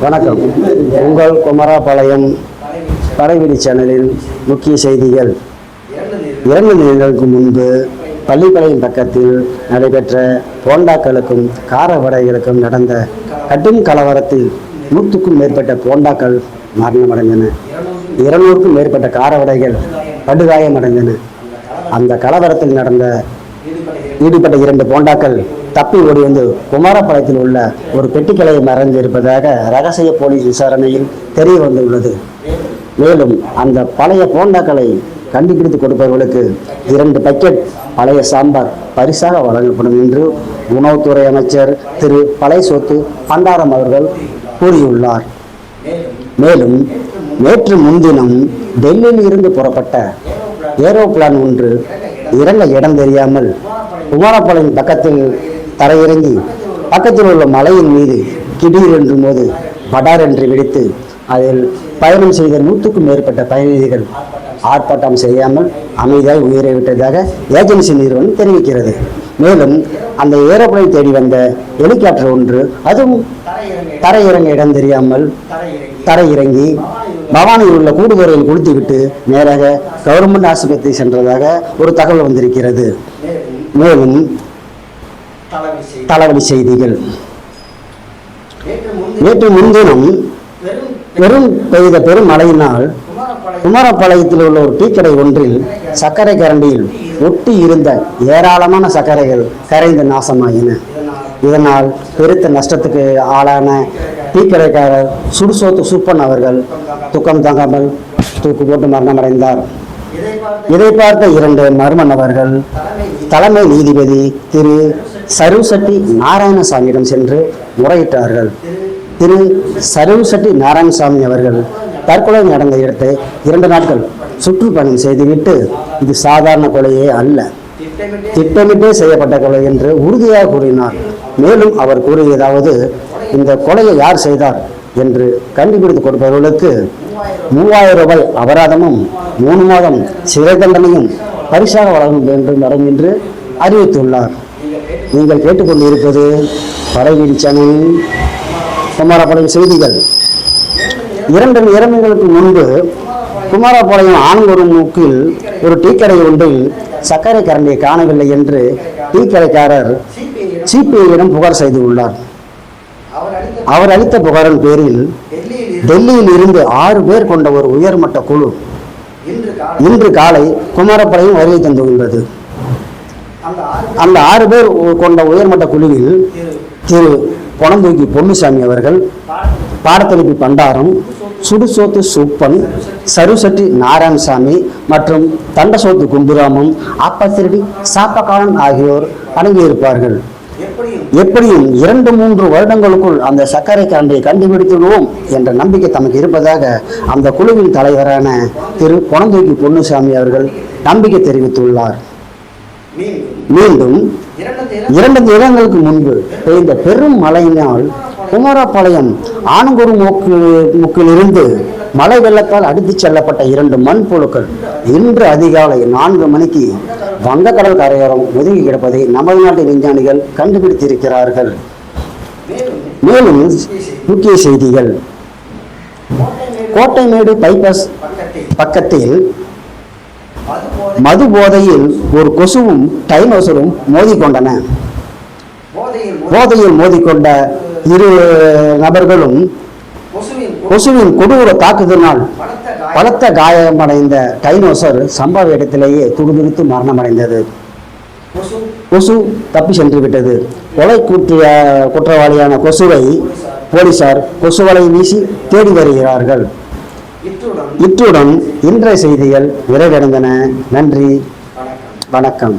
வணக்கம். உங்கள் குமராபாளையம் படைவெளி சேனலின் முக்கிய செய்திகள். 2 தினங்களுக்கு முன்பு பள்ளிப்பாளையம் பக்கத்தில் நடைபெற்ற போண்டாக்களுக்கும் கார வடைகளுக்கும் நடந்த கடும் கலவரத்தில் 100க்கும் மேற்பட்ட போண்டாக்கள் மரணமடைந்தன. 200க்கும் மேற்பட்ட கார வடைகள் படுகாயமடைந்தன. அந்த கலவரத்தில் ஈடுபட்ட 2 போண்டாக்கள் தப்பி ஓடி வந்து குமாரபாளையத்தில் உள்ள ஒரு பெட்டிக்கடையை மறைந்திருப்பதாக ரகசிய போலீஸ் விசாரணையில் தெரிய வந்துள்ளது. மேலும் அந்த பழைய போண்டாக்களை கண்டுபிடித்து கொடுப்பவர்களுக்கு 2 பக்கெட் பழைய சாம்பார் பரிசாக வழங்கப்படும் என்று உணவுத்துறை அமைச்சர் திரு பழையசோத்து பண்டாரம் அவர்கள் கூறியுள்ளார். மேலும் நேற்று முன்தினம் டெல்லியில் இருந்து புறப்பட்ட ஏரோப்ளான் ஒன்று இறங்க இடம் தெரியாமல் குமாரபாளையம் பக்கத்தில் தரையிறங்கி பக்கத்தில் உள்ள மலையின் மீது திடீரென்று மோதி படார் என்று வெடித்து அதில் பயணம் செய்த 100க்கும் மேற்பட்ட பயணிகள் ஆர்ப்பாட்டம் செய்யாமல் அமைதியாக உயிரை விட்டதாக ஏஜென்சி நிறுவனம் தெரிவிக்கிறது. மேலும் அந்த ஏரோப்ளேன் தேடி வந்த ஹெலிகாப்டர் ஒன்று அதுவும் தரையிறங்க இடம் தெரியாமல் தரையிறங்கி பவானியில் உள்ள கூடுதுறையில் குளித்துவிட்டு நேராக கவர்மெண்ட் ஆஸ்பத்திரி சென்றதாக ஒரு தகவல் வந்திருக்கிறது. மேலும் தலைவலி செய்திகள். நேற்று முன்தினம் பெய்த பெரும் மழையினால் குமாரபாளையத்தில் உள்ள ஒரு டீக்கடை ஒன்றில் சர்க்கரை கரண்டியில் ஒட்டி இருந்த ஏராளமான சர்க்கரைகள் கரைந்து நாசமாயின. இதனால் பெருத்த நஷ்டத்துக்கு ஆளான டீக்கடைக்காரர் சுடுசோத்து சூப்பன் அவர்கள் துக்கம் தாங்காமல் தூக்கு போட்டு மரணமடைந்தார். இதை பார்த்த 2 மர்ம நபர்கள் தலைமை நீதிபதி திரு சருசெட்டி நாராயணசாமியிடம் சென்று முறையிட்டார்கள். திரு சருசெட்டி நாராயணசாமி அவர்கள் தற்கொலை நடந்த இடத்தை 2 நாட்கள் சுற்றுப்பயணம் செய்துவிட்டு இது சாதாரண கொலையே அல்ல, திட்டமிட்டே செய்யப்பட்ட கொலை என்று உறுதியாக கூறினார். மேலும் அவர் கூறியதாவது, இந்த கொலையை யார் செய்தார் என்று கண்டுபிடித்து கொடுப்பவர்களுக்கு 3000 ரூபாய் அபராதமும் 3 மாதம் சிறை தண்டனையும் பரிசாக வழங்கும் என்று அறிவித்துள்ளார். நீங்கள் கேட்டுக்கொண்டிருப்பது படைவெளி சேனலின் குமாரபாளையம் செய்திகள். 2 நிறமைகளுக்கு முன்பு குமாரபாளையம் ஆண்குறும் மூக்கில் ஒரு டீக்கடை ஒன்றில் சர்க்கரை கரண்டியை காணவில்லை என்று டீக்கடைக்காரர் சிபிஐயிடம் புகார் செய்துள்ளார். அவர் அளித்த புகாரின் பேரில் டெல்லியில் இருந்து 6 பேர் கொண்ட ஒரு உயர்மட்ட குழு இன்று காலை குமாரபாளையம் வருகை தந்துள்ளது. அந்த 6 பேர் கொண்ட உயர்மட்ட குழுவில் திரு பொனந்தூக்கி பொன்னுசாமி அவர்கள், பாடத்தளிப்பி பண்டாரம், சுடுசோத்து சூப்பன், சருசெட்டி நாராயணசாமி மற்றும் தண்டசோத்து கும்புராமம், ஆப்பத்திரடி சாப்பக்காலன் ஆகியோர் அடங்கியிருப்பார்கள். எப்படியும் 2-3 வருடங்களுக்குள் அந்த சர்க்கரை கரண்டியை கண்டுபிடித்துள்ளோம் என்ற நம்பிக்கை தமக்கு இருப்பதாக அந்த குழுவின் தலைவரான திரு பொனந்தூக்கி பொன்னுசாமி அவர்கள் நம்பிக்கை தெரிவித்துள்ளார். மீண்டும் 2 தினங்களுக்கு முன்பு பெய்த பெரும் மழையினால் குமாரபாளையம் ஆனங்குரு மூக்கிலிருந்து மழை வெள்ளத்தால் அடித்துச் செல்லப்பட்ட 2 மண்புழுக்கள் இன்று அதிகாலை 4 மணிக்கு வங்கக்கடல் கரையோரம் ஒதுங்கி கிடப்பதை நமது நாட்டு விஞ்ஞானிகள் கண்டுபிடித்திருக்கிறார்கள். மேலும் முக்கிய செய்திகள். கோட்டைமேடு பைபாஸ் பக்கத்தில் மது போதையில் ஒரு கொசுவும் டைனோசரும் மோதிக்கொண்டன. போதையில் மோதிக்கொண்ட 2 நபர்களும் கொசுவின் கொடூர தாக்குதலினால் பலத்த காயமடைந்த டைனோசர் சம்பவ இடத்திலேயே துடிதுடித்து மரணமடைந்தது. கொசு தப்பி சென்று விட்டது. கொலை குற்றவாளியான கொசுவை போலீசார் கொசுவலை வீசி தேடி வருகிறார்கள். இத்துடன் இன்றைய செய்திகள் நிறைவடைந்தன. நன்றி, வணக்கம்.